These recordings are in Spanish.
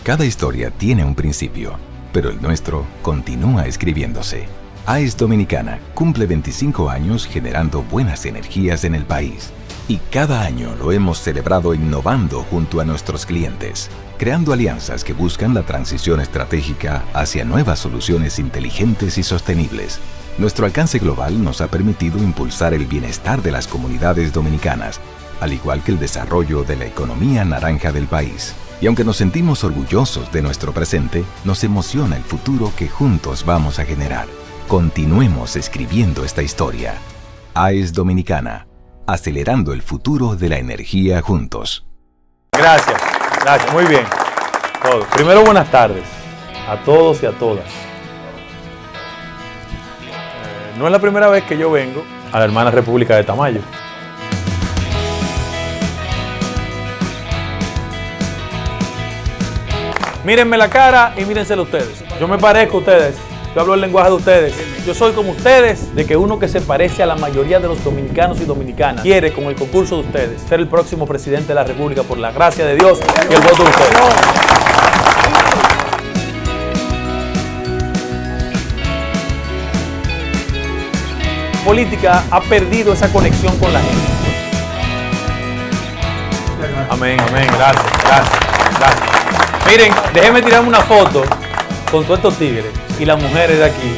Cada historia tiene un principio, pero el nuestro continúa escribiéndose. AES Dominicana cumple 25 años generando buenas energías en el país. Y cada año lo hemos celebrado innovando junto a nuestros clientes, creando alianzas que buscan la transición estratégica hacia nuevas soluciones inteligentes y sostenibles. Nuestro alcance global nos ha permitido impulsar el bienestar de las comunidades dominicanas, al igual que el desarrollo de la economía naranja del país. Y aunque nos sentimos orgullosos de nuestro presente, nos emociona el futuro que juntos vamos a generar. Continuemos escribiendo esta historia. AES Dominicana, acelerando el futuro de la energía juntos. Gracias, muy bien. Primero, buenas tardes a todos y a todas. No es la primera vez que yo vengo a la hermana República de Tamayo. Mírenme la cara y mírensela ustedes. Yo me parezco a ustedes. Yo hablo el lenguaje de ustedes. Yo soy como ustedes, de que uno que se parece a la mayoría de los dominicanos y dominicanas quiere, con el concurso de ustedes, ser el próximo presidente de la República por la gracia de Dios y el voto de ustedes. Política ha perdido esa conexión con la gente. Amén, amén, gracias. Miren, déjenme tirarme una foto con todos estos tigres y las mujeres de aquí.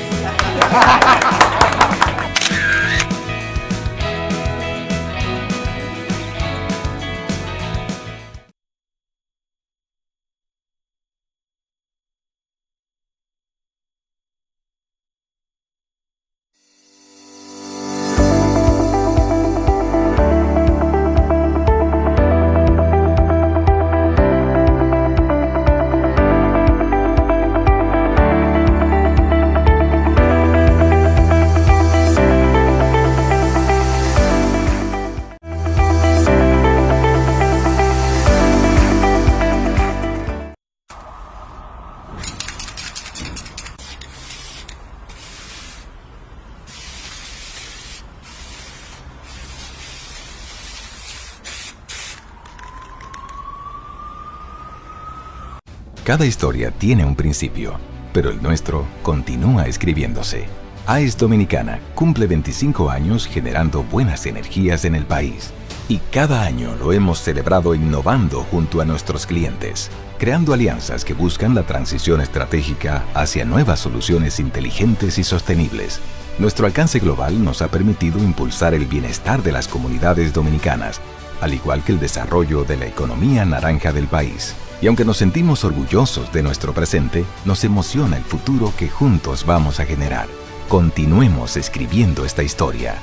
Cada historia tiene un principio, pero el nuestro continúa escribiéndose. AES Dominicana cumple 25 años generando buenas energías en el país. Y cada año lo hemos celebrado innovando junto a nuestros clientes, creando alianzas que buscan la transición estratégica hacia nuevas soluciones inteligentes y sostenibles. Nuestro alcance global nos ha permitido impulsar el bienestar de las comunidades dominicanas, al igual que el desarrollo de la economía naranja del país. Y aunque nos sentimos orgullosos de nuestro presente, nos emociona el futuro que juntos vamos a generar. Continuemos escribiendo esta historia.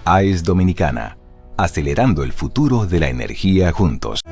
AES Dominicana, acelerando el futuro de la energía juntos.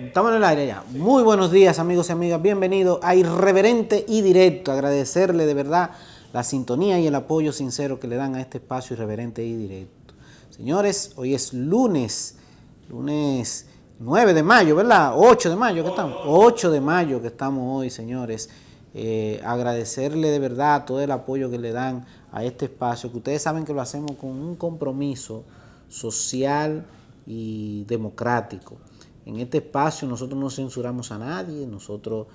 Estamos en el aire ya. Muy buenos días, amigos y amigas. Bienvenidos a Irreverente y Directo. Agradecerle de verdad la sintonía y el apoyo sincero que le dan a este espacio Irreverente y Directo. Señores, hoy es lunes 9 de mayo, ¿verdad? 8 de mayo que estamos. 8 de mayo que estamos hoy, señores. Agradecerle de verdad todo el apoyo que le dan a este espacio, que ustedes saben que lo hacemos con un compromiso social y democrático. En este espacio nosotros no censuramos a nadie, nosotros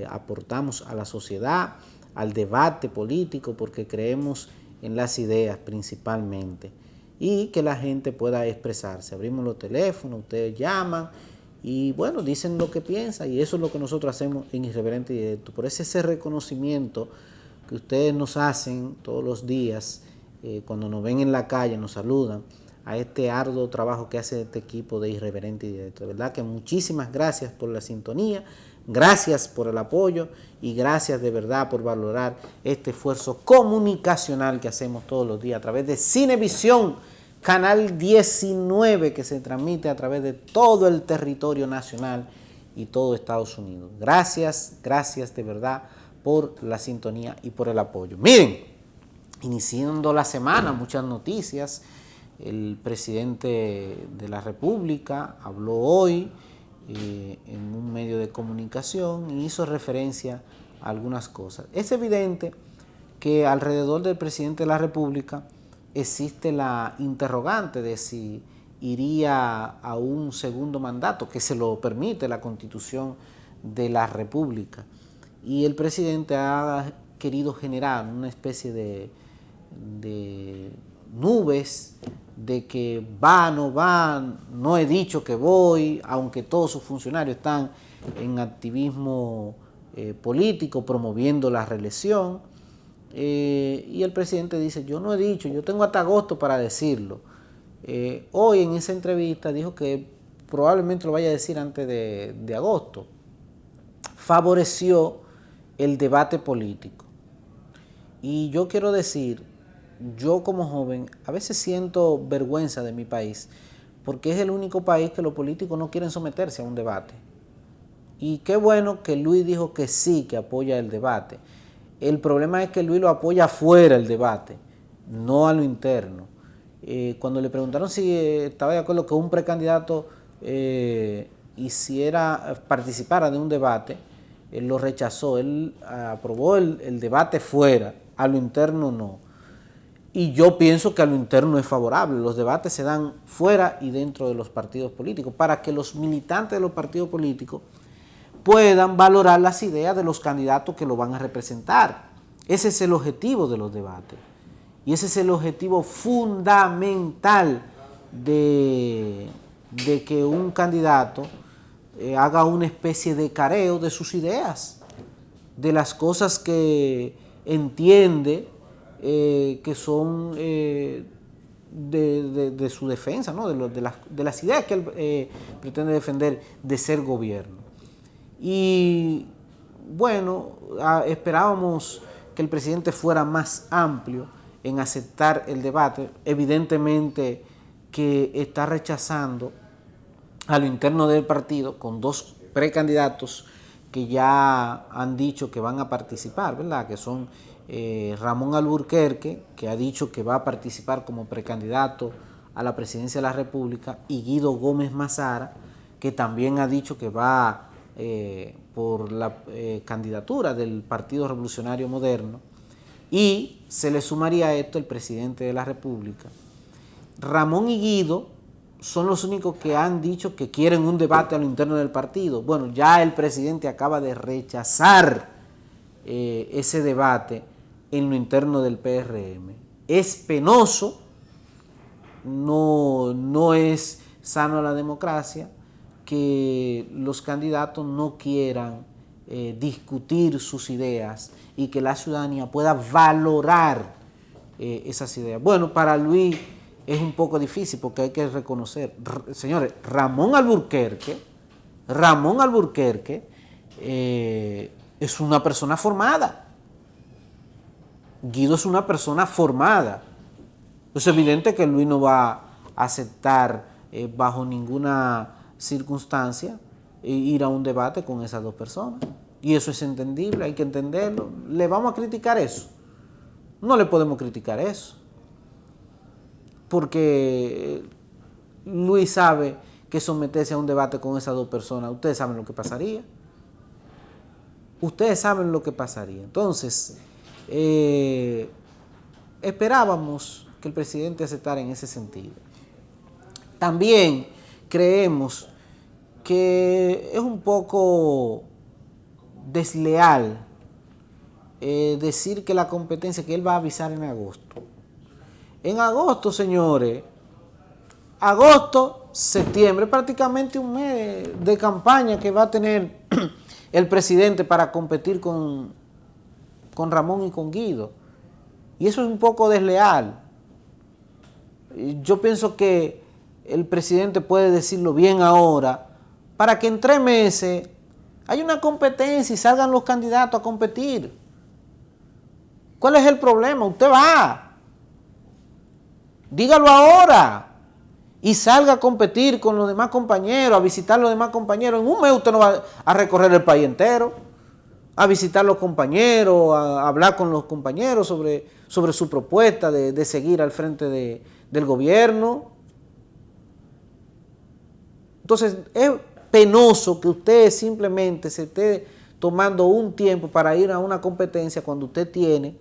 aportamos a la sociedad, al debate político, porque creemos en las ideas principalmente y que la gente pueda expresarse. Abrimos los teléfonos, ustedes llaman y bueno, dicen lo que piensan y eso es lo que nosotros hacemos en Irreverente y Directo. Por ese reconocimiento que ustedes nos hacen todos los días, cuando nos ven en la calle, nos saludan, a este arduo trabajo que hace este equipo de Irreverente y Directo. De verdad que muchísimas gracias por la sintonía, gracias por el apoyo y gracias de verdad por valorar este esfuerzo comunicacional que hacemos todos los días a través de Cinevisión, canal 19, que se transmite a través de todo el territorio nacional y todo Estados Unidos. Gracias de verdad por la sintonía y por el apoyo. Miren, iniciando la semana, muchas noticias. El presidente de la República habló hoy en un medio de comunicación y hizo referencia a algunas cosas. Es evidente que alrededor del presidente de la República existe la interrogante de si iría a un segundo mandato, que se lo permite la Constitución de la República. Y el presidente ha querido generar una especie de nubes de que va, no he dicho que voy, aunque todos sus funcionarios están en activismo político, promoviendo la reelección. Y el presidente dice, yo no he dicho, yo tengo hasta agosto para decirlo. Hoy en esa entrevista dijo que probablemente lo vaya a decir antes de agosto. Favoreció el debate político. Y yo quiero decir, yo como joven a veces siento vergüenza de mi país, porque es el único país que los políticos no quieren someterse a un debate. Y qué bueno que Luis dijo que sí, que apoya el debate. El problema es que Luis lo apoya fuera del debate, no a lo interno. Cuando le preguntaron si estaba de acuerdo que un precandidato participara de un debate, él lo rechazó, él aprobó el debate fuera, a lo interno no. Y yo pienso que a lo interno es favorable, los debates se dan fuera y dentro de los partidos políticos, para que los militantes de los partidos políticos puedan valorar las ideas de los candidatos que lo van a representar. Ese es el objetivo de los debates. Y ese es el objetivo fundamental de que un candidato haga una especie de careo de sus ideas, de las cosas que entiende que son de su defensa, ¿no? de las ideas que él pretende defender de ser gobierno. Y bueno, esperábamos que el presidente fuera más amplio en aceptar el debate. Evidentemente que está rechazando a lo interno del partido con dos precandidatos que ya han dicho que van a participar, ¿verdad? Que son Ramón Alburquerque, que ha dicho que va a participar como precandidato a la presidencia de la República, y Guido Gómez Mazara, que también ha dicho que va por la candidatura del Partido Revolucionario Moderno, y se le sumaría a esto el presidente de la República. Ramón y Guido son los únicos que han dicho que quieren un debate a lo interno del partido. Bueno, ya el presidente acaba de rechazar ese debate en lo interno del PRM. Es penoso, no es sano a la democracia que los candidatos no quieran discutir sus ideas y que la ciudadanía pueda valorar esas ideas. Bueno, para Luis es un poco difícil porque hay que reconocer, señores, Ramón Alburquerque es una persona formada. Guido es una persona formada. Es evidente que Luis no va a aceptar bajo ninguna circunstancia ir a un debate con esas dos personas. Y eso es entendible, hay que entenderlo. ¿Le vamos a criticar eso? No le podemos criticar eso. Porque Luis sabe que someterse a un debate con esas dos personas, ustedes saben lo que pasaría. Ustedes saben lo que pasaría. Entonces, esperábamos que el presidente aceptara en ese sentido. También creemos que es un poco desleal decir que la competencia, que él va a avisar en agosto. En agosto, señores, agosto, septiembre, prácticamente un mes de campaña que va a tener el presidente para competir con Ramón y con Guido. Y eso es un poco desleal. Yo pienso que el presidente puede decirlo bien ahora, para que en 3 meses haya una competencia y salgan los candidatos a competir. ¿Cuál es el problema? Usted va. Dígalo ahora y salga a competir con los demás compañeros, a visitar a los demás compañeros. En un mes usted no va a recorrer el país entero, a visitar a los compañeros, a hablar con los compañeros sobre su propuesta de seguir al frente del gobierno. Entonces, es penoso que usted simplemente se esté tomando un tiempo para ir a una competencia cuando usted tiene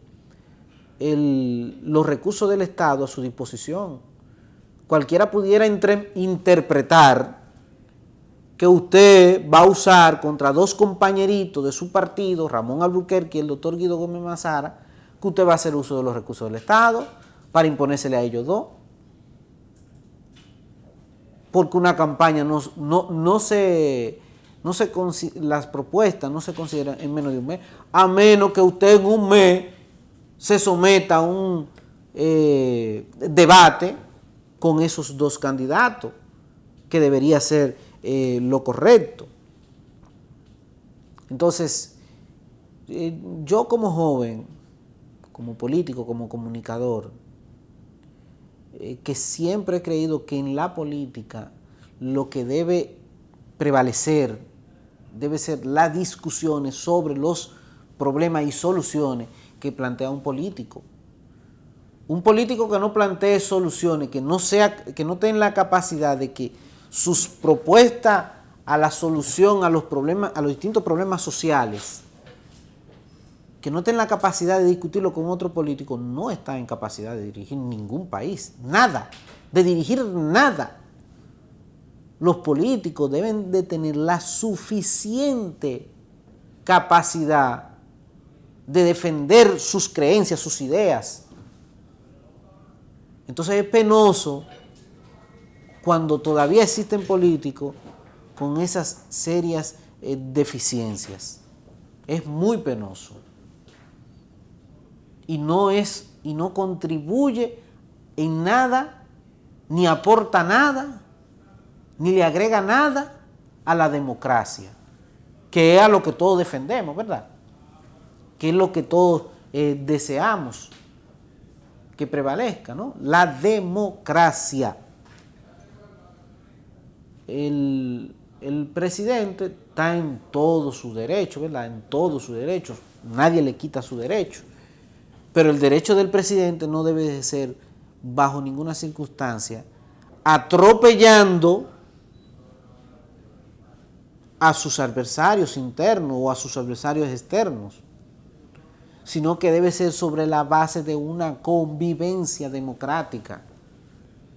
los recursos del Estado a su disposición. Cualquiera pudiera interpretar que usted va a usar contra dos compañeritos de su partido, Ramón Albuquerque y el doctor Guido Gómez Mazara, que usted va a hacer uso de los recursos del Estado para imponérsele a ellos dos. Porque una campaña las propuestas no se consideran en menos de un mes, a menos que usted en un mes se someta a un debate con esos dos candidatos, que debería ser lo correcto. Entonces, yo como joven, como político, como comunicador, que siempre he creído que en la política lo que debe prevalecer debe ser las discusiones sobre los problemas y soluciones que plantea un político. Un político que no plantee soluciones, que no tenga la capacidad de que sus propuestas a la solución a los distintos problemas sociales, que no tenga la capacidad de discutirlo con otro político, no está en capacidad de dirigir ningún país, nada, de dirigir nada. Los políticos deben de tener la suficiente capacidad de defender sus creencias, sus ideas. Entonces es penoso cuando todavía existen políticos con esas serias deficiencias. Es muy penoso. Y no contribuye en nada, ni aporta nada, ni le agrega nada a la democracia, que es a lo que todos defendemos, ¿verdad? Que es lo que todos deseamos que prevalezca, ¿no? La democracia. El presidente está en todo su derecho, ¿verdad? En todos sus derechos. Nadie le quita su derecho. Pero el derecho del presidente no debe de ser, bajo ninguna circunstancia, atropellando a sus adversarios internos o a sus adversarios externos, sino que debe ser sobre la base de una convivencia democrática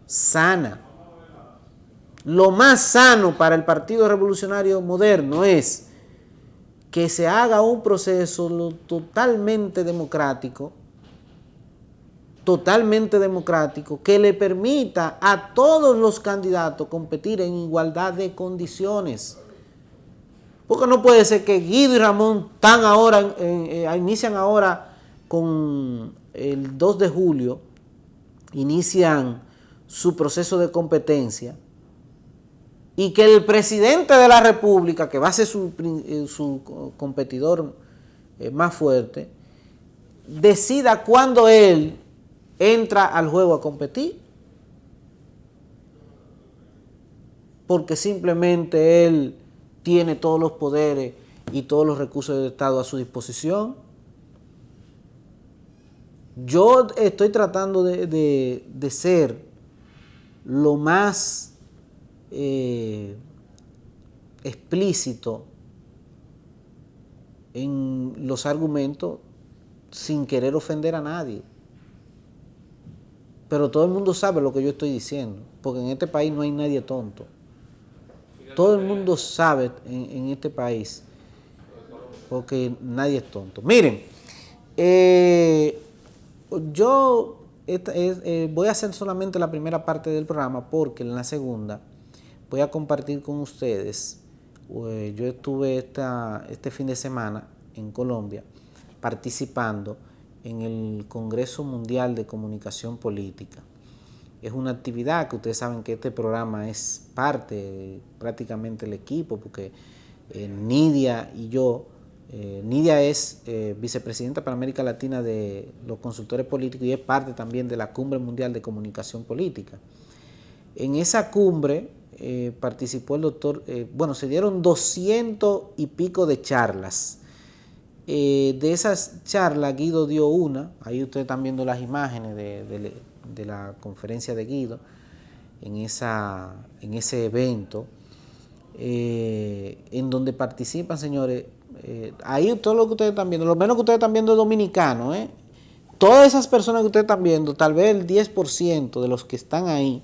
sana. Lo más sano para el Partido Revolucionario Moderno es que se haga un proceso totalmente democrático, que le permita a todos los candidatos competir en igualdad de condiciones. Porque no puede ser que Guido y Ramón inician ahora con el 2 de julio, inician su proceso de competencia, y que el presidente de la República, que va a ser su competidor más fuerte, decida cuándo él entra al juego a competir. Porque simplemente él tiene todos los poderes y todos los recursos del Estado a su disposición. Yo estoy tratando de ser lo más explícito en los argumentos sin querer ofender a nadie. Pero todo el mundo sabe lo que yo estoy diciendo, porque en este país no hay nadie tonto. Todo el mundo sabe en este país, porque nadie es tonto. Miren, yo voy a hacer solamente la primera parte del programa, porque en la segunda voy a compartir con ustedes. Yo estuve este fin de semana en Colombia participando en el Congreso Mundial de Comunicación Política. Es una actividad que ustedes saben que este programa es parte, prácticamente el equipo, porque Nidia y yo, Nidia es vicepresidenta para América Latina de los consultores políticos y es parte también de la Cumbre Mundial de Comunicación Política. En esa cumbre participó el doctor, se dieron 200 y pico de charlas. De esas charlas Guido dio una, ahí ustedes están viendo las imágenes de la conferencia de Guido en ese evento. en donde participan, señores, ahí todo lo que ustedes están viendo, lo menos que ustedes están viendo es dominicano, todas esas personas que ustedes están viendo, tal vez el 10% de los que están ahí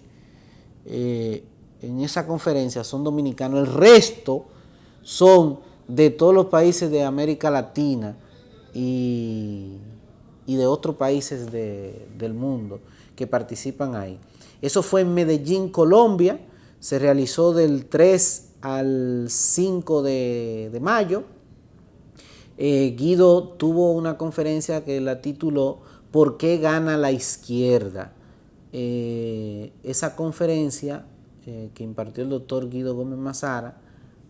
en esa conferencia son dominicanos, el resto son de todos los países de América Latina y de otros países del mundo que participan ahí. Eso fue en Medellín, Colombia, se realizó del 3 al 5 de mayo. Guido tuvo una conferencia que la tituló ¿Por qué gana la izquierda? Esa conferencia que impartió el doctor Guido Gómez Mazara,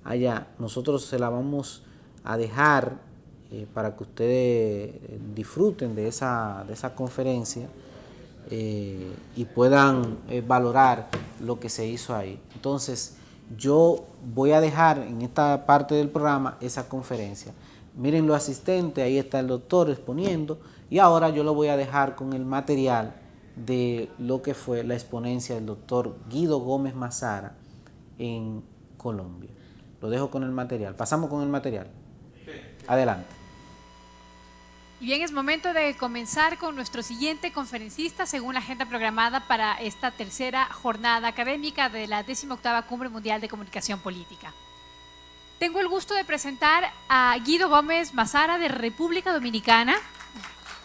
allá, nosotros se la vamos a dejar para que ustedes disfruten de esa conferencia y puedan valorar lo que se hizo ahí. Entonces, yo voy a dejar en esta parte del programa esa conferencia. Miren los asistentes, ahí está el doctor exponiendo, y ahora yo lo voy a dejar con el material de lo que fue la exponencia del doctor Guido Gómez Mazara en Colombia. Lo dejo con el material. Pasamos con el material. Adelante. Y bien, es momento de comenzar con nuestro siguiente conferencista según la agenda programada para esta tercera jornada académica de la 18ª Cumbre Mundial de Comunicación Política. Tengo el gusto de presentar a Guido Gómez Mazara de República Dominicana.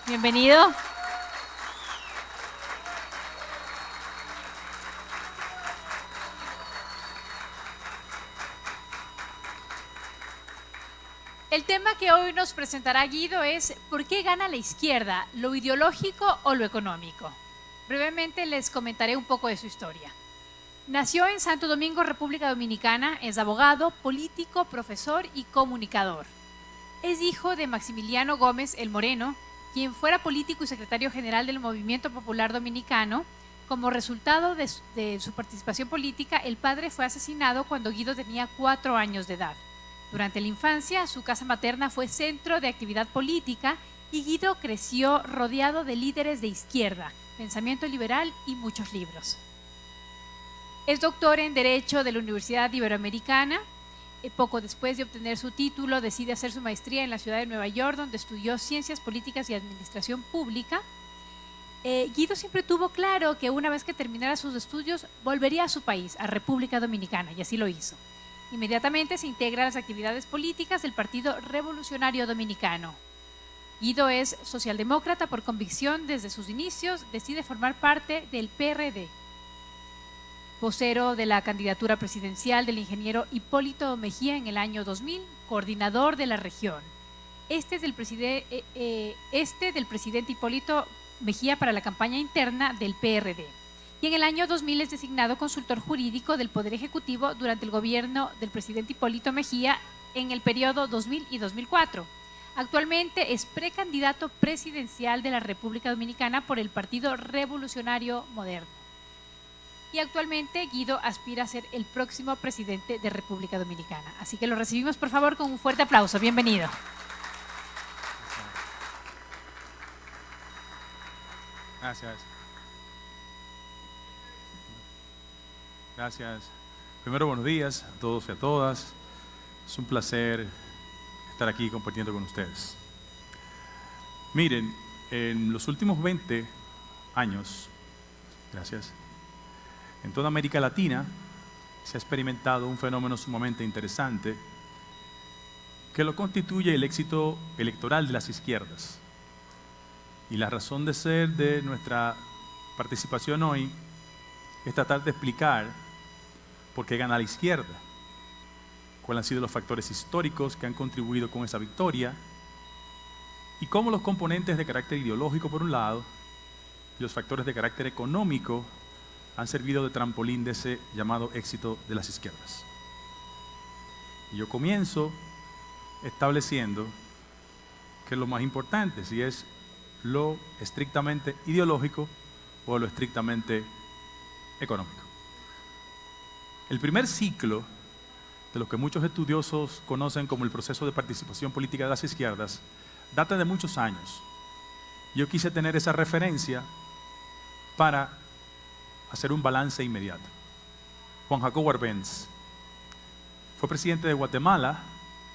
Bienvenido. El tema que hoy nos presentará Guido es ¿por qué gana la izquierda? ¿Lo ideológico o lo económico? Brevemente les comentaré un poco de su historia. Nació en Santo Domingo, República Dominicana, es abogado, político, profesor y comunicador. Es hijo de Maximiliano Gómez el Moreno, quien fuera político y secretario general del Movimiento Popular Dominicano. Como resultado de su participación política, el padre fue asesinado cuando Guido tenía 4 años de edad. Durante la infancia, su casa materna fue centro de actividad política y Guido creció rodeado de líderes de izquierda, pensamiento liberal y muchos libros. Es doctor en Derecho de la Universidad Iberoamericana. Poco después de obtener su título, decide hacer su maestría en la ciudad de Nueva York, donde estudió Ciencias Políticas y Administración Pública. Guido siempre tuvo claro que una vez que terminara sus estudios, volvería a su país, a República Dominicana, y así lo hizo. Inmediatamente se integra a las actividades políticas del Partido Revolucionario Dominicano. Guido es socialdemócrata por convicción desde sus inicios, decide formar parte del PRD. Vocero de la candidatura presidencial del ingeniero Hipólito Mejía en el año 2000, coordinador de la región. Del presidente Hipólito Mejía para la campaña interna del PRD. Y en el año 2000 es designado consultor jurídico del Poder Ejecutivo durante el gobierno del presidente Hipólito Mejía en el periodo 2000 y 2004. Actualmente es precandidato presidencial de la República Dominicana por el Partido Revolucionario Moderno. Y actualmente Guido aspira a ser el próximo presidente de República Dominicana. Así que lo recibimos por favor con un fuerte aplauso. Bienvenido. Gracias. Gracias. Primero, buenos días a todos y a todas. Es un placer estar aquí compartiendo con ustedes. Miren, en los últimos 20 años, gracias, en toda América Latina se ha experimentado un fenómeno sumamente interesante que lo constituye el éxito electoral de las izquierdas. Y la razón de ser de nuestra participación hoy es tratar de explicar por qué gana la izquierda, cuáles han sido los factores históricos que han contribuido con esa victoria y cómo los componentes de carácter ideológico por un lado y los factores de carácter económico han servido de trampolín de ese llamado éxito de las izquierdas. Y yo comienzo estableciendo que es lo más importante, si es lo estrictamente ideológico o lo estrictamente económico. El primer ciclo de lo que muchos estudiosos conocen como el proceso de participación política de las izquierdas data de muchos años. Yo quise tener esa referencia para hacer un balance inmediato. Juan Jacobo Arbenz Fue presidente de Guatemala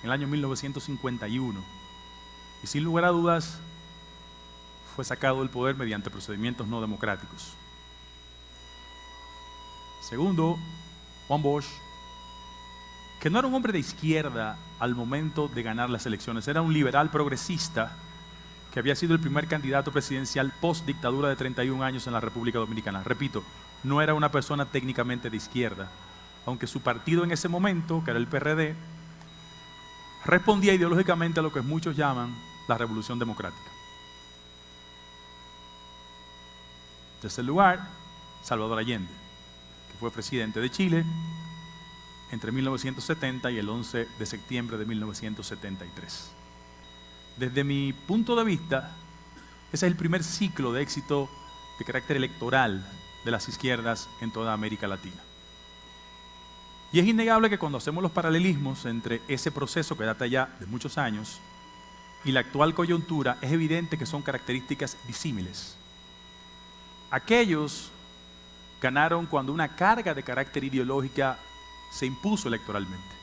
en el año 1951 y sin lugar a dudas fue sacado del poder mediante procedimientos no democráticos. Segundo, Juan Bosch, que no era un hombre de izquierda al momento de ganar las elecciones, era un liberal progresista que había sido el primer candidato presidencial post-dictadura de 31 años en la República Dominicana. Repito, no era una persona técnicamente de izquierda, aunque su partido en ese momento, que era el PRD, respondía ideológicamente a lo que muchos llaman la Revolución Democrática. En tercer lugar, Salvador Allende, que fue presidente de Chile entre 1970 y el 11 de septiembre de 1973. Desde mi punto de vista, ese es el primer ciclo de éxito de carácter electoral de las izquierdas en toda América Latina. Y es innegable que cuando hacemos los paralelismos entre ese proceso que data ya de muchos años y la actual coyuntura, es evidente que son características disímiles. Aquellos ganaron cuando una carga de carácter ideológica se impuso electoralmente.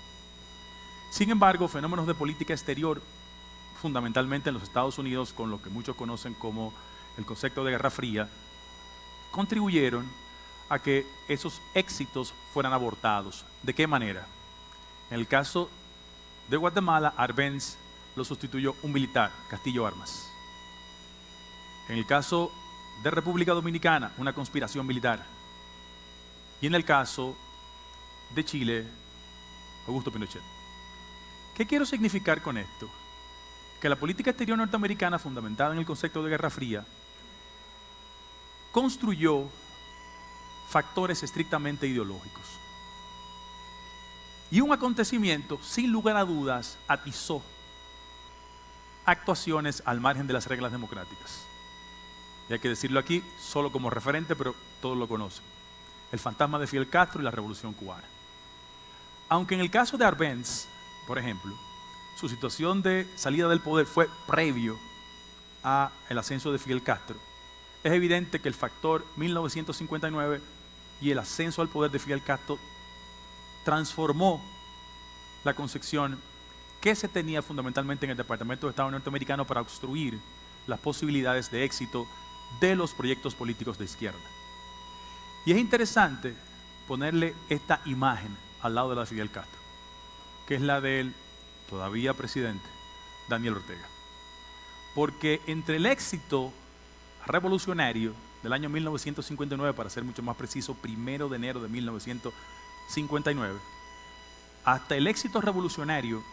Sin embargo, fenómenos de política exterior, fundamentalmente en los Estados Unidos, con lo que muchos conocen como el concepto de Guerra Fría, contribuyeron a que esos éxitos fueran abortados. ¿De qué manera? En el caso de Guatemala, Arbenz lo sustituyó un militar, Castillo Armas. En el caso de República Dominicana, una conspiración militar. Y en el caso de Chile, Augusto Pinochet. ¿Qué quiero significar con esto? Que la política exterior norteamericana, fundamentada en el concepto de Guerra Fría, construyó factores estrictamente ideológicos. Y un acontecimiento, sin lugar a dudas, atizó actuaciones al margen de las reglas democráticas. Y hay que decirlo aquí solo como referente, pero todos lo conocen. El fantasma de Fidel Castro y la Revolución Cubana. Aunque en el caso de Arbenz, por ejemplo, su situación de salida del poder fue previo al ascenso de Fidel Castro, es evidente que el factor 1959 y el ascenso al poder de Fidel Castro transformó la concepción que se tenía fundamentalmente en el Departamento de Estado norteamericano para obstruir las posibilidades de éxito de los proyectos políticos de izquierda. Y es interesante ponerle esta imagen al lado de la de Fidel Castro, que es la del todavía presidente Daniel Ortega. Porque entre el éxito revolucionario del año 1959, para ser mucho más preciso, 1 de enero de 1959, hasta el éxito revolucionario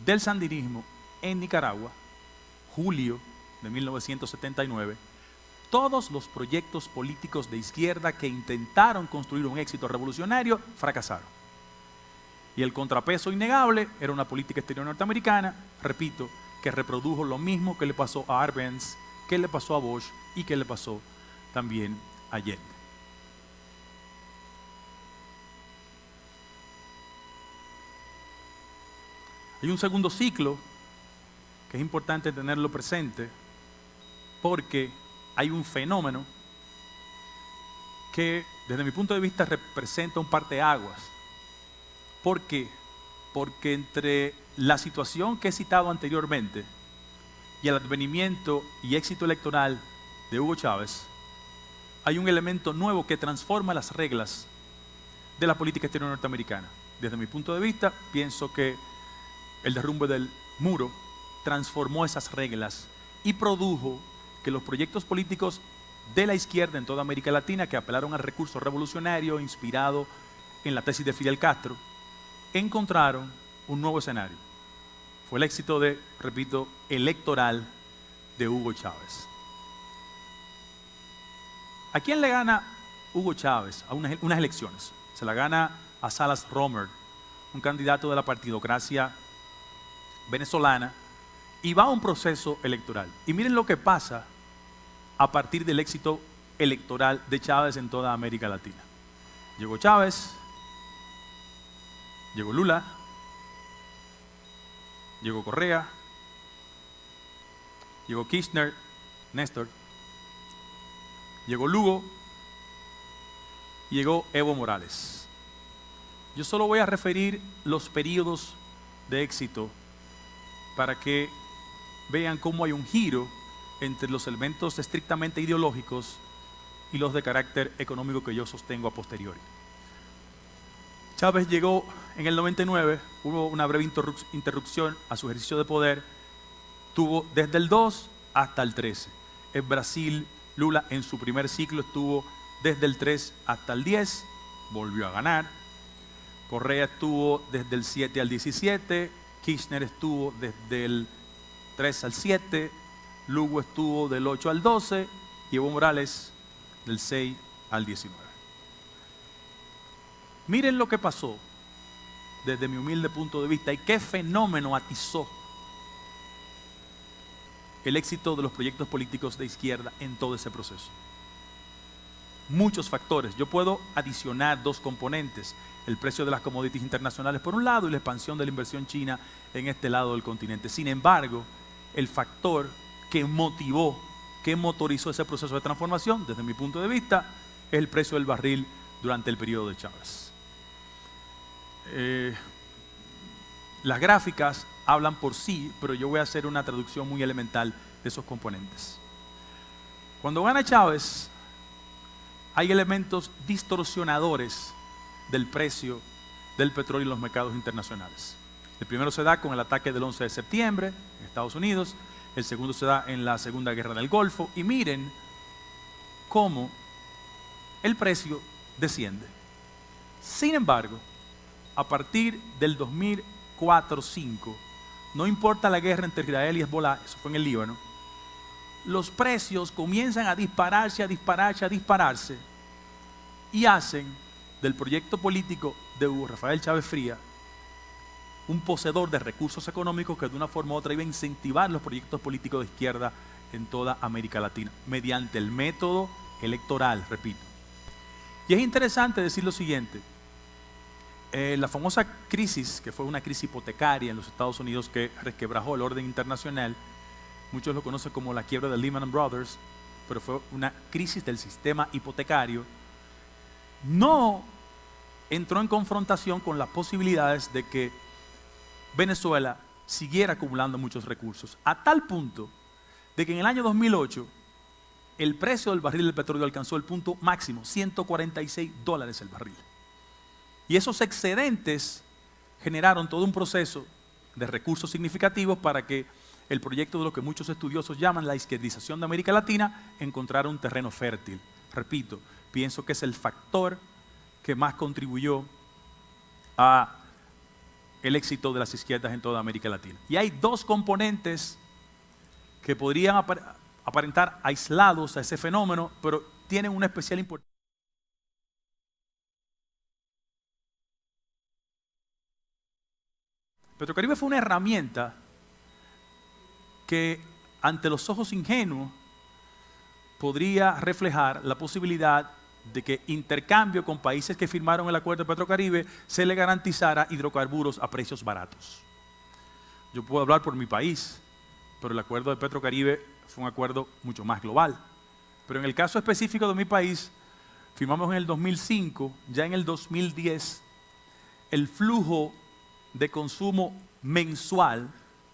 del sandinismo en Nicaragua, julio de 1979, todos los proyectos políticos de izquierda que intentaron construir un éxito revolucionario fracasaron. Y el contrapeso innegable era una política exterior norteamericana, repito, que reprodujo lo mismo que le pasó a Arbenz, que le pasó a Bosch y que le pasó también a Allende. Hay un segundo ciclo que es importante tenerlo presente porque hay un fenómeno que desde mi punto de vista representa un parteaguas. ¿Por qué? Porque entre la situación que he citado anteriormente y el advenimiento y éxito electoral de Hugo Chávez, hay un elemento nuevo que transforma las reglas de la política exterior norteamericana. Desde mi punto de vista, pienso que el derrumbe del muro transformó esas reglas y produjo que los proyectos políticos de la izquierda en toda América Latina, que apelaron al recurso revolucionario inspirado en la tesis de Fidel Castro, encontraron un nuevo escenario. Fue el éxito de, repito, electoral de Hugo Chávez. ¿A quién le gana Hugo Chávez a unas elecciones? Se la gana a Salas Romer, un candidato de la partidocracia venezolana, y va a un proceso electoral. Y miren lo que pasa a partir del éxito electoral de Chávez en toda América Latina. Llegó Chávez, llegó Lula, llegó Correa, llegó Kirchner, Néstor, llegó Lugo y llegó Evo Morales. Yo solo voy a referir los periodos de éxito para que vean cómo hay un giro entre los elementos estrictamente ideológicos y los de carácter económico que yo sostengo a posteriori. Chávez llegó en el 99, hubo una breve interrupción a su ejercicio de poder, tuvo desde el 2 hasta el 13. En Brasil, Lula en su primer ciclo estuvo desde el 3 hasta el 10, volvió a ganar. Correa estuvo desde el 7 al 17, Kirchner estuvo desde el 3 al 7, Lugo estuvo del 8 al 12 y Evo Morales del 6 al 19. Miren lo que pasó desde mi humilde punto de vista y qué fenómeno atizó el éxito de los proyectos políticos de izquierda en todo ese proceso. Muchos factores. Yo puedo adicionar dos componentes: el precio de las commodities internacionales por un lado y la expansión de la inversión china en este lado del continente. Sin embargo, el factor que motivó, que motorizó ese proceso de transformación, desde mi punto de vista, es el precio del barril durante el periodo de Chávez. Las gráficas hablan por sí, pero yo voy a hacer una traducción muy elemental de esos componentes. Cuando gana Chávez, hay elementos distorsionadores del precio del petróleo en los mercados internacionales. El primero se da con el ataque del 11 de septiembre en Estados Unidos, el segundo se da en la Segunda Guerra del Golfo, y miren cómo el precio desciende. Sin embargo, a partir del 2004-05, no importa la guerra entre Israel y Hezbollah, eso fue en el Líbano, los precios comienzan a dispararse, y hacen del proyecto político de Hugo Rafael Chávez Frías un poseedor de recursos económicos que de una forma u otra iba a incentivar los proyectos políticos de izquierda en toda América Latina, mediante el método electoral, repito. Y es interesante decir lo siguiente: la famosa crisis, que fue una crisis hipotecaria en los Estados Unidos que resquebrajó el orden internacional, muchos lo conocen como la quiebra de Lehman Brothers, pero fue una crisis del sistema hipotecario, no entró en confrontación con las posibilidades de que Venezuela siguiera acumulando muchos recursos, a tal punto de que en el año 2008 el precio del barril del petróleo alcanzó el punto máximo, $146 el barril. Y esos excedentes generaron todo un proceso de recursos significativos para que el proyecto de lo que muchos estudiosos llaman la izquierdización de América Latina encontrara un terreno fértil. Repito, pienso que es el factor que más contribuyó a el éxito de las izquierdas en toda América Latina. Y hay dos componentes que podrían aparentar aislados a ese fenómeno, pero tienen una especial importancia. Petrocaribe fue una herramienta que ante los ojos ingenuos podría reflejar la posibilidad de que intercambio con países que firmaron el acuerdo de Petrocaribe se le garantizara hidrocarburos a precios baratos. Yo puedo hablar por mi país, pero el acuerdo de Petrocaribe fue un acuerdo mucho más global. Pero en el caso específico de mi país, firmamos en el 2005, ya en el 2010, el flujo de consumo mensual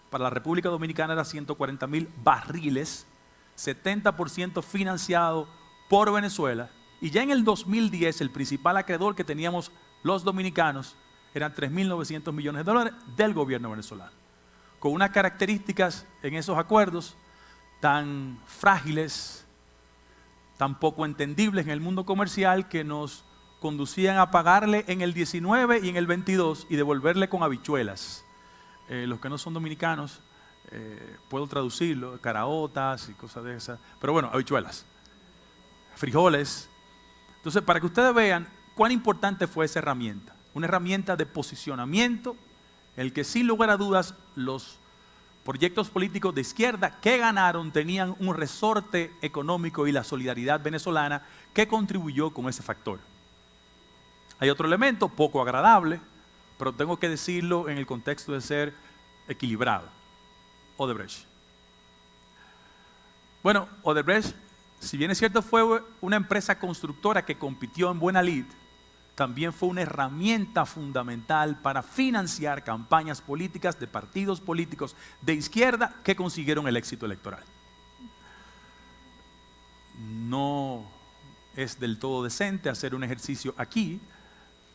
para la República Dominicana era 140,000 barriles, 70% financiado por Venezuela. Y ya en el 2010 el principal acreedor que teníamos los dominicanos eran $3.900 millones del gobierno venezolano, con unas características en esos acuerdos tan frágiles, tan poco entendibles en el mundo comercial, que nos conducían a pagarle en el 19 y en el 22 y devolverle con habichuelas. Los que no son dominicanos, puedo traducirlo, caraotas y cosas de esas, pero bueno, habichuelas, frijoles. Entonces, para que ustedes vean cuán importante fue esa herramienta, una herramienta de posicionamiento, el que sin lugar a dudas los proyectos políticos de izquierda que ganaron tenían un resorte económico y la solidaridad venezolana que contribuyó con ese factor. Hay otro elemento poco agradable, pero tengo que decirlo en el contexto de ser equilibrado: Odebrecht. Bueno, Odebrecht, si bien es cierto, fue una empresa constructora que compitió en buena lid también fue una herramienta fundamental para financiar campañas políticas de partidos políticos de izquierda que consiguieron el éxito electoral. No es del todo decente hacer un ejercicio aquí,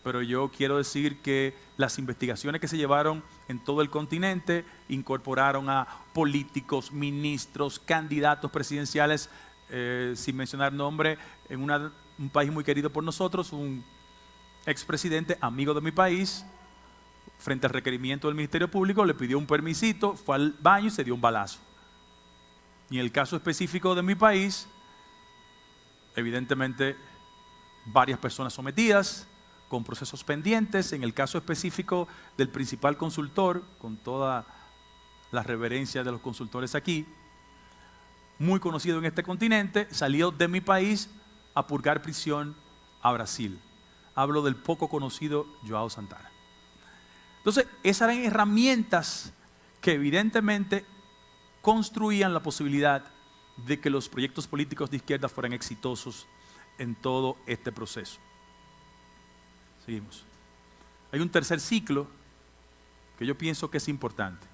pero yo quiero decir que las investigaciones que se llevaron en todo el continente incorporaron a políticos, ministros, candidatos presidenciales, sin mencionar nombre, en un país muy querido por nosotros, un expresidente amigo de mi país, frente al requerimiento del Ministerio Público, le pidió un permisito, fue al baño y se dio un balazo. Y en el caso específico de mi país, evidentemente varias personas sometidas, con procesos pendientes. En el caso específico del principal consultor, con toda la reverencia de los consultores aquí, muy conocido en este continente, salió de mi país a purgar prisión a Brasil. Hablo del poco conocido João Santana. Entonces, esas eran herramientas que evidentemente construían la posibilidad de que los proyectos políticos de izquierda fueran exitosos en todo este proceso. Seguimos. Hay un tercer ciclo que yo pienso que es importante.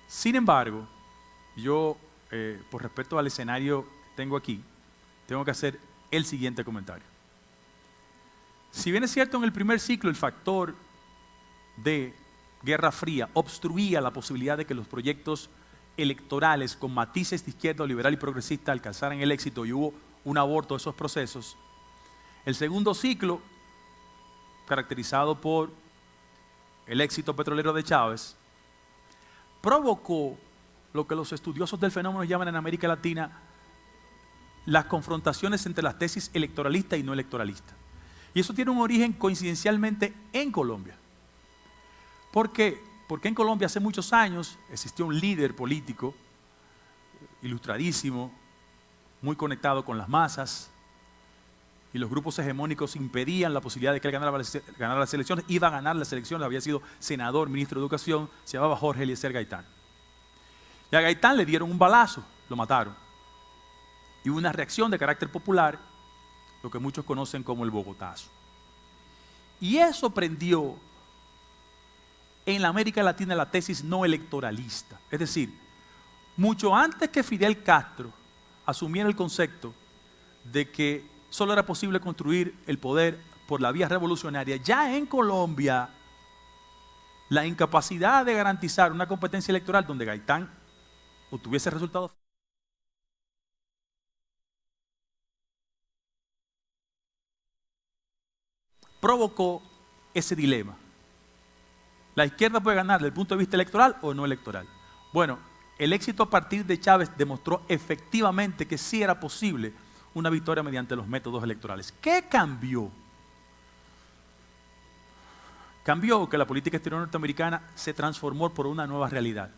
Sin embargo, yo, por respeto al escenario que tengo aquí, tengo que hacer el siguiente comentario. Si bien es cierto en el primer ciclo el factor de Guerra Fría obstruía la posibilidad de que los proyectos electorales con matices de izquierda, liberal y progresista alcanzaran el éxito y hubo un aborto de esos procesos, el segundo ciclo, caracterizado por el éxito petrolero de Chávez, provocó lo que los estudiosos del fenómeno llaman en América Latina las confrontaciones entre las tesis electoralistas y no electoralistas. Y eso tiene un origen coincidencialmente en Colombia. ¿Por qué? Porque en Colombia hace muchos años existió un líder político ilustradísimo, muy conectado con las masas, y los grupos hegemónicos impedían la posibilidad de que él ganara las elecciones. Iba a ganar las elecciones, había sido senador, ministro de Educación, se llamaba Jorge Eliezer Gaitán. Y a Gaitán le dieron un balazo, lo mataron. Y hubo una reacción de carácter popular, lo que muchos conocen como el Bogotazo. Y eso prendió en la América Latina la tesis no electoralista. Es decir, mucho antes que Fidel Castro asumiera el concepto de que solo era posible construir el poder por la vía revolucionaria, ya en Colombia la incapacidad de garantizar una competencia electoral donde Gaitán obtuviese resultados provocó ese dilema. ¿La izquierda puede ganar desde el punto de vista electoral o no electoral? Bueno, el éxito a partir de Chávez demostró efectivamente que sí era posible una victoria mediante los métodos electorales. ¿Qué cambió? Cambió que la política exterior norteamericana se transformó por una nueva realidad.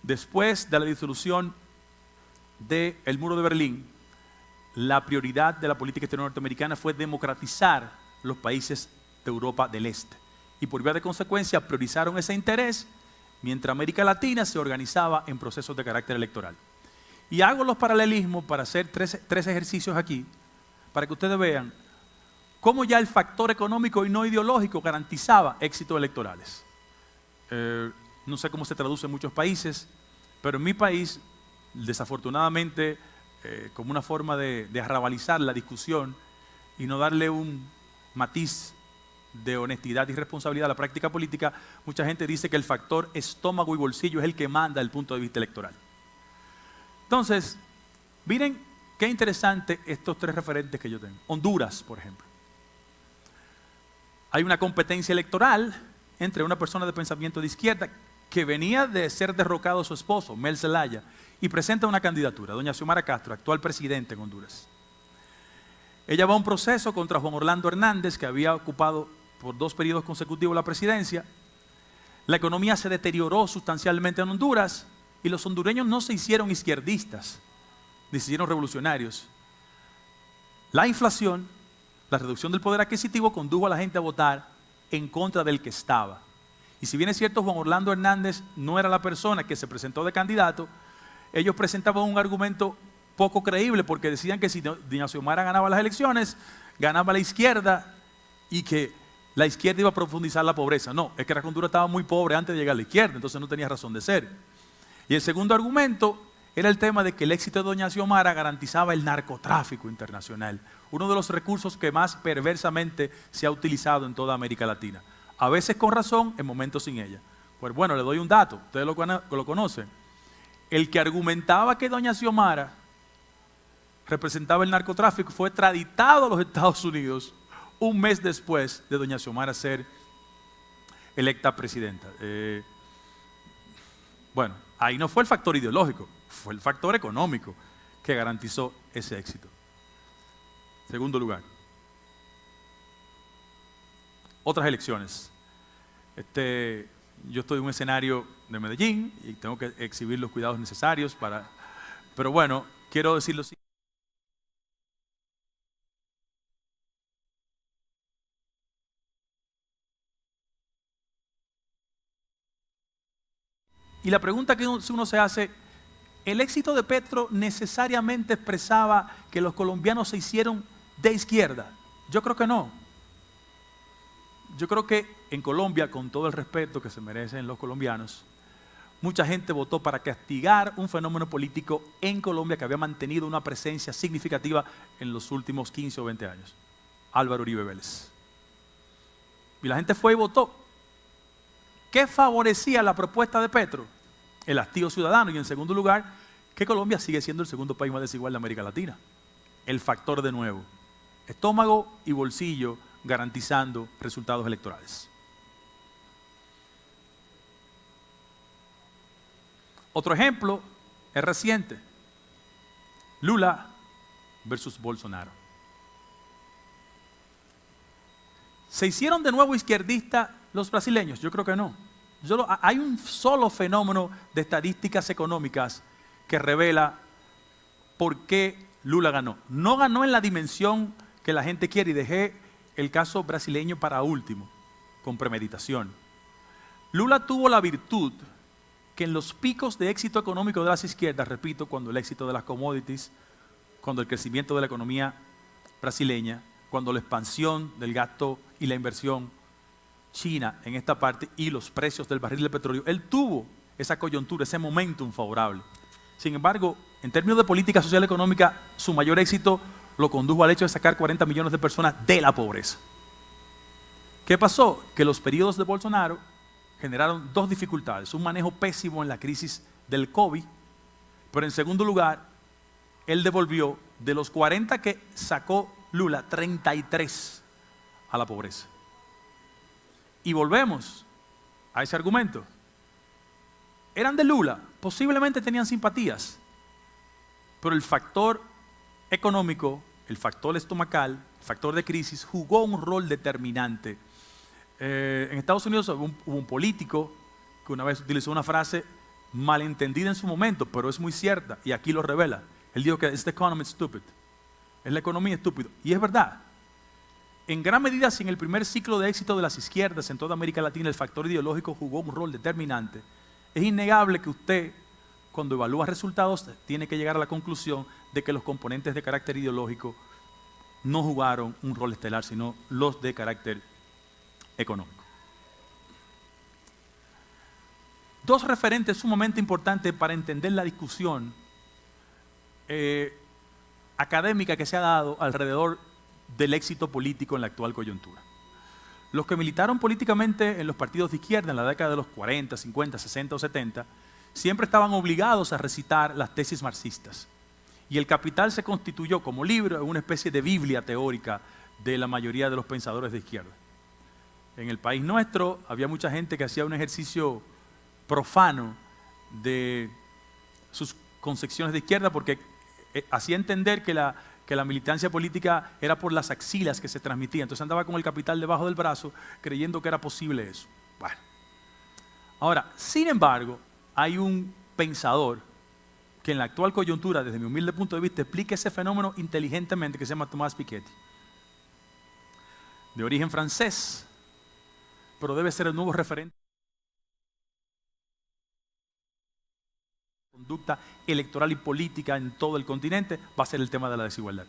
Después de la disolución del muro de Berlín, la prioridad de la política exterior norteamericana fue democratizar los países de Europa del Este. Y por vía de consecuencia priorizaron ese interés, mientras América Latina se organizaba en procesos de carácter electoral. Y hago los paralelismos para hacer tres ejercicios aquí, para que ustedes vean cómo ya el factor económico y no ideológico garantizaba éxitos electorales. No sé cómo se traduce en muchos países, pero en mi país, desafortunadamente, como una forma de arrabalizar la discusión y no darle un matiz de honestidad y responsabilidad a la práctica política, mucha gente dice que el factor estómago y bolsillo es el que manda desde el punto de vista electoral. Entonces, miren qué interesante estos tres referentes que yo tengo. Honduras, por ejemplo. Hay una competencia electoral entre una persona de pensamiento de izquierda que venía de ser derrocado a su esposo, Mel Zelaya, y presenta una candidatura, doña Xiomara Castro, actual presidente en Honduras. Ella va a un proceso contra Juan Orlando Hernández, que había ocupado por 2 periodos consecutivos la presidencia. La economía se deterioró sustancialmente en Honduras y los hondureños no se hicieron izquierdistas, ni se hicieron revolucionarios. La inflación, la reducción del poder adquisitivo condujo a la gente a votar en contra del que estaba. Y si bien es cierto, Juan Orlando Hernández no era la persona que se presentó de candidato, ellos presentaban un argumento poco creíble porque decían que si doña Xiomara ganaba las elecciones, ganaba la izquierda y que la izquierda iba a profundizar la pobreza. No, es que Honduras estaba muy pobre antes de llegar a la izquierda, entonces no tenía razón de ser. Y el segundo argumento era el tema de que el éxito de doña Xiomara garantizaba el narcotráfico internacional, uno de los recursos que más perversamente se ha utilizado en toda América Latina. A veces con razón, en momentos sin ella. Pues bueno, le doy un dato, ustedes lo conocen. El que argumentaba que doña Xiomara representaba el narcotráfico fue extraditado a los Estados Unidos un mes después de doña Xiomara ser electa presidenta. Bueno, ahí no fue el factor ideológico, fue el factor económico que garantizó ese éxito. Segundo lugar, otras elecciones. Yo estoy en un escenario de Medellín y tengo que exhibir los cuidados necesarios para... Pero bueno, quiero decirlo así. Y la pregunta que uno se hace, ¿el éxito de Petro necesariamente expresaba que los colombianos se hicieron de izquierda? Yo creo que no. Yo creo que en Colombia, con todo el respeto que se merecen los colombianos, mucha gente votó para castigar un fenómeno político en Colombia que había mantenido una presencia significativa en los últimos 15 o 20 años. Álvaro Uribe Vélez. Y la gente fue y votó. ¿Qué favorecía la propuesta de Petro? El hastío ciudadano, y en segundo lugar, que Colombia sigue siendo el segundo país más desigual de América Latina. El factor de nuevo, estómago y bolsillo garantizando resultados electorales. Otro ejemplo es reciente, Lula versus Bolsonaro. ¿Se hicieron de nuevo izquierdistas los brasileños? Yo creo que no. Hay un solo fenómeno de estadísticas económicas que revela por qué Lula ganó. No ganó en la dimensión que la gente quiere, y dejé el caso brasileño para último, con premeditación. Lula tuvo la virtud que en los picos de éxito económico de las izquierdas, repito, cuando el éxito de las commodities, cuando el crecimiento de la economía brasileña, cuando la expansión del gasto y la inversión China en esta parte y los precios del barril de petróleo, él tuvo esa coyuntura, ese momentum favorable. Sin embargo, en términos de política social y económica, su mayor éxito lo condujo al hecho de sacar 40 millones de personas de la pobreza. ¿Qué pasó? Que los periodos de Bolsonaro generaron dos dificultades. Un manejo pésimo en la crisis del COVID, pero en segundo lugar, él devolvió de los 40 que sacó Lula, 33 a la pobreza. Y volvemos a ese argumento. Eran de Lula, posiblemente tenían simpatías, pero el factor económico, el factor estomacal, el factor de crisis jugó un rol determinante. En Estados Unidos hubo un político que una vez utilizó una frase malentendida en su momento, pero es muy cierta, y aquí lo revela. Él dijo que "It's the economy stupid", es la economía estúpida, y es verdad. En gran medida, si en el primer ciclo de éxito de las izquierdas en toda América Latina el factor ideológico jugó un rol determinante, es innegable que usted, cuando evalúa resultados, tiene que llegar a la conclusión de que los componentes de carácter ideológico no jugaron un rol estelar, sino los de carácter económico. Dos referentes sumamente importantes para entender la discusión académica que se ha dado alrededor del éxito político en la actual coyuntura. Los que militaron políticamente en los partidos de izquierda en la década de los 40, 50, 60 o 70, siempre estaban obligados a recitar las tesis marxistas. Y El Capital se constituyó como libro en una especie de biblia teórica de la mayoría de los pensadores de izquierda. En el país nuestro había mucha gente que hacía un ejercicio profano de sus concepciones de izquierda porque hacía entender que la militancia política era por las axilas que se transmitía. Entonces andaba con El Capital debajo del brazo creyendo que era posible eso. Bueno. Ahora, sin embargo, hay un pensador que en la actual coyuntura, desde mi humilde punto de vista, explica ese fenómeno inteligentemente, que se llama Thomas Piketty. De origen francés, pero debe ser el nuevo referente de conducta electoral y política en todo el continente, va a ser el tema de la desigualdad.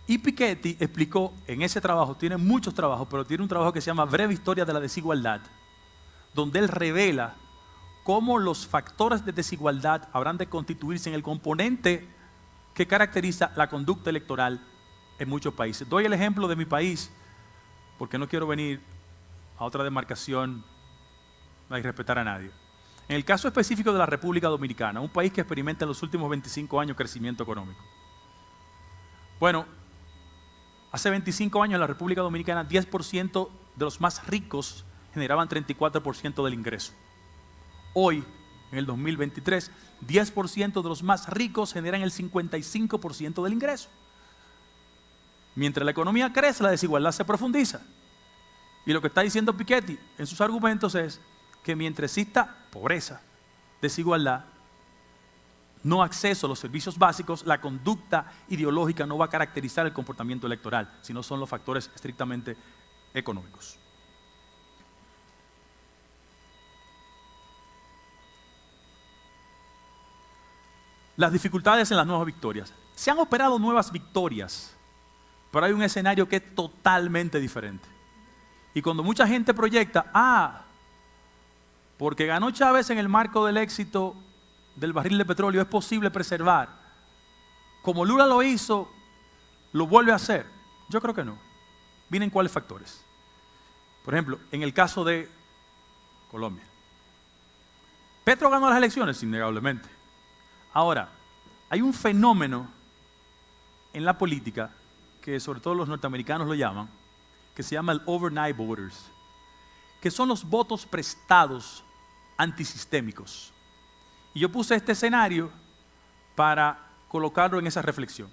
Y Piketty explicó en ese trabajo, tiene muchos trabajos, pero tiene un trabajo que se llama Breve Historia de la Desigualdad, donde él revela cómo los factores de desigualdad habrán de constituirse en el componente que caracteriza la conducta electoral en muchos países. Doy el ejemplo de mi país, porque no quiero venir a otra demarcación a irrespetar a nadie. En el caso específico de la República Dominicana, un país que experimenta en los últimos 25 años crecimiento económico. Bueno, hace 25 años en la República Dominicana, 10% de los más ricos generaban 34% del ingreso. Hoy, en el 2023, 10% de los más ricos generan el 55% del ingreso. Mientras la economía crece, la desigualdad se profundiza. Y lo que está diciendo Piketty en sus argumentos es que mientras exista pobreza, desigualdad, no acceso a los servicios básicos, la conducta ideológica no va a caracterizar el comportamiento electoral, sino son los factores estrictamente económicos. Las dificultades en las nuevas victorias. Se han operado nuevas victorias, pero hay un escenario que es totalmente diferente. Y cuando mucha gente proyecta, porque ganó Chávez en el marco del éxito del barril de petróleo, es posible preservar. Como Lula lo hizo, ¿lo vuelve a hacer? Yo creo que no. Miren cuáles factores. Por ejemplo, en el caso de Colombia. Petro ganó las elecciones, innegablemente. Ahora, hay un fenómeno en la política que sobre todo los norteamericanos lo llaman, que se llama el overnight voters, que son los votos prestados antisistémicos. Y yo puse este escenario para colocarlo en esa reflexión.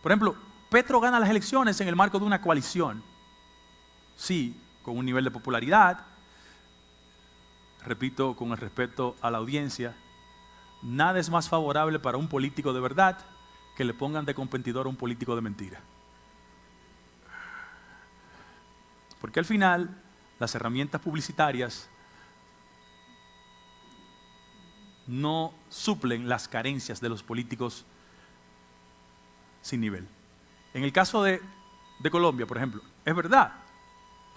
Por ejemplo, Petro gana las elecciones en el marco de una coalición. Sí, con un nivel de popularidad, repito, con el respeto a la audiencia, nada es más favorable para un político de verdad que le pongan de competidor a un político de mentira. Porque al final, las herramientas publicitarias no suplen las carencias de los políticos sin nivel. En el caso de Colombia, por ejemplo, es verdad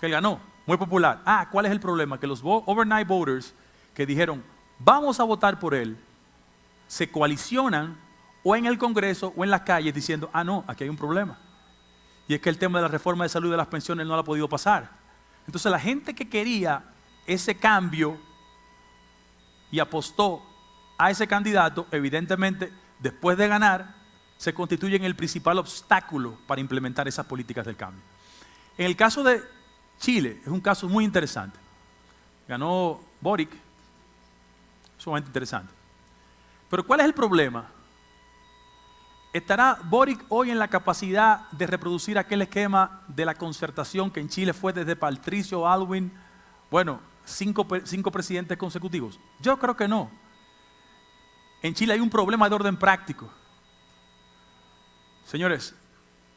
que él ganó, muy popular. ¿Cuál es el problema? Que los overnight voters que dijeron, vamos a votar por él, se coalicionan o en el Congreso o en las calles diciendo, no, aquí hay un problema. Y es que el tema de la reforma de salud y de las pensiones no lo ha podido pasar. Entonces la gente que quería ese cambio y apostó a ese candidato, evidentemente, después de ganar, se constituye en el principal obstáculo para implementar esas políticas del cambio. En el caso de Chile, es un caso muy interesante. Ganó Boric, sumamente interesante. Pero ¿cuál es el problema? ¿Estará Boric hoy en la capacidad de reproducir aquel esquema de la concertación que en Chile fue desde Patricio Aylwin, cinco presidentes consecutivos? Yo creo que no. En Chile hay un problema de orden práctico. Señores,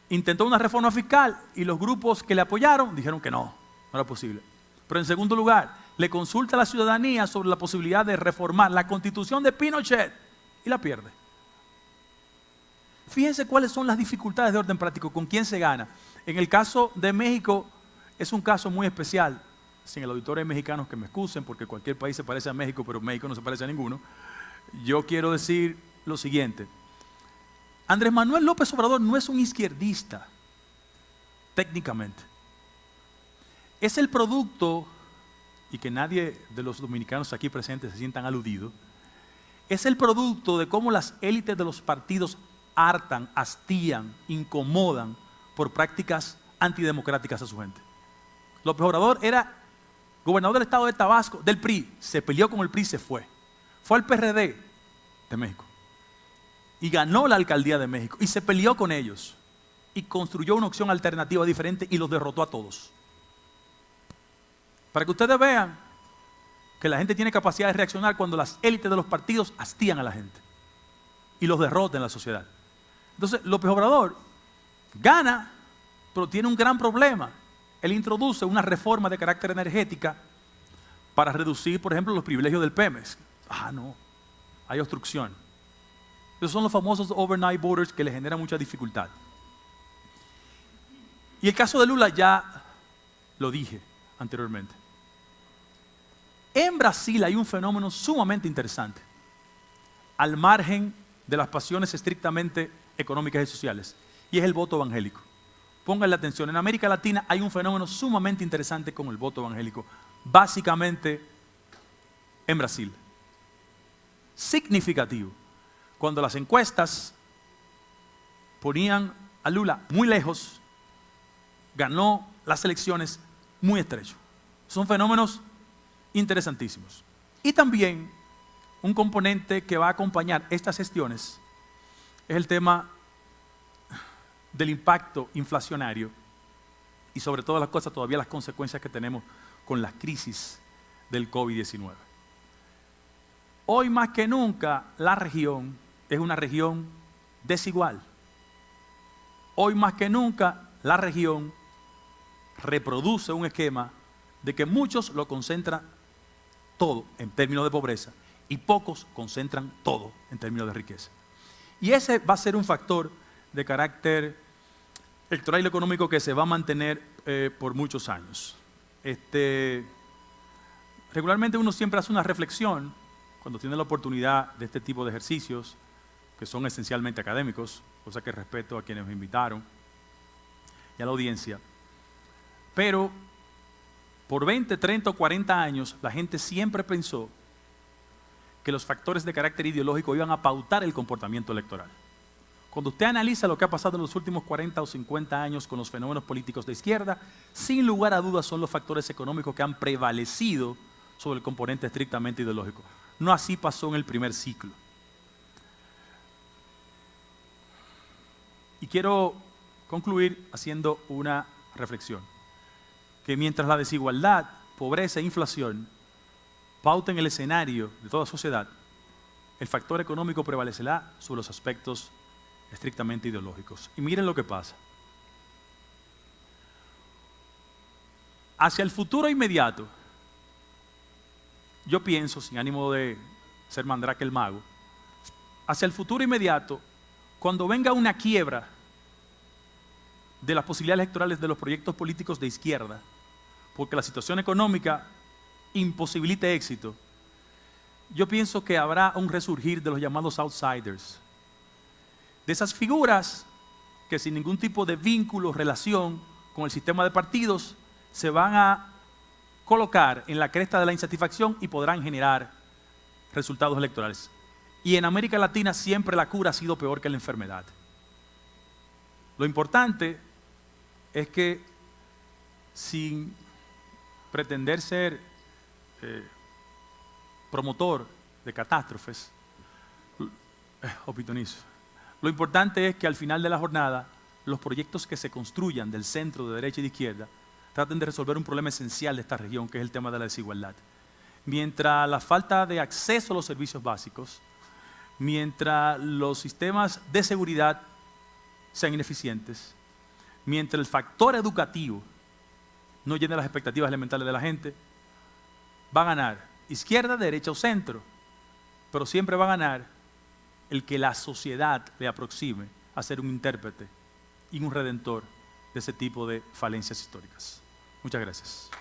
intentó una reforma fiscal y los grupos que le apoyaron dijeron que no era posible. Pero en segundo lugar, le consulta a la ciudadanía sobre la posibilidad de reformar la constitución de Pinochet y la pierde. Fíjense cuáles son las dificultades de orden práctico, con quién se gana. En el caso de México es un caso muy especial. Si en el auditorio hay mexicanos que me excusen, porque cualquier país se parece a México, pero México no se parece a ninguno. Yo quiero decir lo siguiente. Andrés Manuel López Obrador no es un izquierdista, técnicamente. Es el producto, y que nadie de los dominicanos aquí presentes se sientan aludidos, es el producto de cómo las élites de los partidos hartan, hastían, incomodan por prácticas antidemocráticas a su gente. López Obrador era gobernador del estado de Tabasco, del PRI, se peleó con el PRI y se fue. Fue al PRD de México y ganó la alcaldía de México y se peleó con ellos y construyó una opción alternativa diferente y los derrotó a todos. Para que ustedes vean que la gente tiene capacidad de reaccionar cuando las élites de los partidos hastían a la gente y los derrotan en la sociedad. Entonces, López Obrador gana, pero tiene un gran problema. Él introduce una reforma de carácter energética para reducir, por ejemplo, los privilegios del Pemex. No, hay obstrucción. Esos son los famosos overnight voters que le generan mucha dificultad. Y el caso de Lula ya lo dije anteriormente. En Brasil hay un fenómeno sumamente interesante, al margen de las pasiones estrictamente económicas y sociales, y es el voto evangélico. Pónganle atención, en América Latina hay un fenómeno sumamente interesante con el voto evangélico, básicamente en Brasil. Significativo. Cuando las encuestas ponían a Lula muy lejos, ganó las elecciones muy estrecho. Son fenómenos interesantísimos. Y también un componente que va a acompañar estas gestiones es el tema del impacto inflacionario y sobre todas las cosas todavía las consecuencias que tenemos con la crisis del COVID-19. Hoy más que nunca la región es una región desigual. Hoy más que nunca la región reproduce un esquema de que muchos lo concentran todo en términos de pobreza y pocos concentran todo en términos de riqueza. Y ese va a ser un factor de carácter electoral y económico que se va a mantener por muchos años. Regularmente uno siempre hace una reflexión cuando tiene la oportunidad de este tipo de ejercicios que son esencialmente académicos, cosa que respeto a quienes me invitaron y a la audiencia. Pero por 20, 30 o 40 años la gente siempre pensó que los factores de carácter ideológico iban a pautar el comportamiento electoral. Cuando usted analiza lo que ha pasado en los últimos 40 o 50 años con los fenómenos políticos de izquierda, sin lugar a dudas son los factores económicos que han prevalecido sobre el componente estrictamente ideológico. No así pasó en el primer ciclo. Y quiero concluir haciendo una reflexión. Que mientras la desigualdad, pobreza e inflación pauten el escenario de toda sociedad, el factor económico prevalecerá sobre los aspectos estrictamente ideológicos. Y miren lo que pasa. Hacia el futuro inmediato, yo pienso, sin ánimo de ser Mandrake el mago, hacia el futuro inmediato, cuando venga una quiebra de las posibilidades electorales de los proyectos políticos de izquierda, porque la situación económica imposibilite éxito, yo pienso que habrá un resurgir de los llamados outsiders, de esas figuras que sin ningún tipo de vínculo, relación con el sistema de partidos, se van a colocar en la cresta de la insatisfacción y podrán generar resultados electorales. Y en América Latina siempre la cura ha sido peor que la enfermedad. Lo importante es que sin pretender ser promotor de catástrofes o pitonizo, lo importante es que al final de la jornada los proyectos que se construyan del centro, de derecha y de izquierda traten de resolver un problema esencial de esta región, que es el tema de la desigualdad. Mientras la falta de acceso a los servicios básicos, mientras los sistemas de seguridad sean ineficientes, mientras el factor educativo no llene las expectativas elementales de la gente, va a ganar izquierda, derecha o centro, pero siempre va a ganar el que la sociedad le aproxime a ser un intérprete y un redentor de ese tipo de falencias históricas. Muchas gracias.